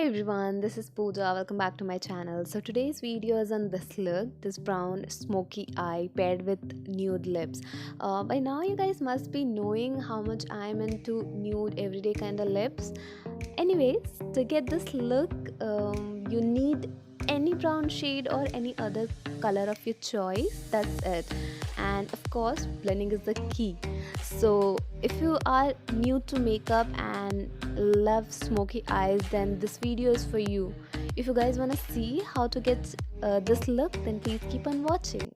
everyone, this is Puja. Welcome back to my channel. So today's video is on this look, this brown smoky eye paired with nude lips. By now you guys must be knowing how much I'm into nude everyday kind of lips. Anyways, to get this look, you need any brown shade or any other color of your choice. That's it. And of course, blending is the key. So if you are new to makeup and love smoky eyes, then this video is for you. If you guys want to see how to get this look, then please keep on watching.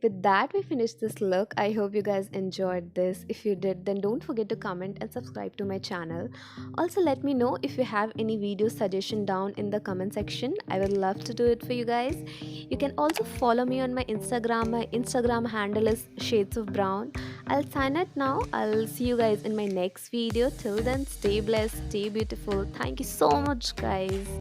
with that, we finished this look. I hope you guys enjoyed this. If you did, then don't forget to comment and subscribe to my channel. Also, let me know if you have any video suggestion down in the comment section. I would love to do it for you guys. You can also follow me on my Instagram. My Instagram handle is shades of brown. I'll sign it now. I'll see you guys in my next video. Till then, stay blessed, stay beautiful. Thank you so much, guys.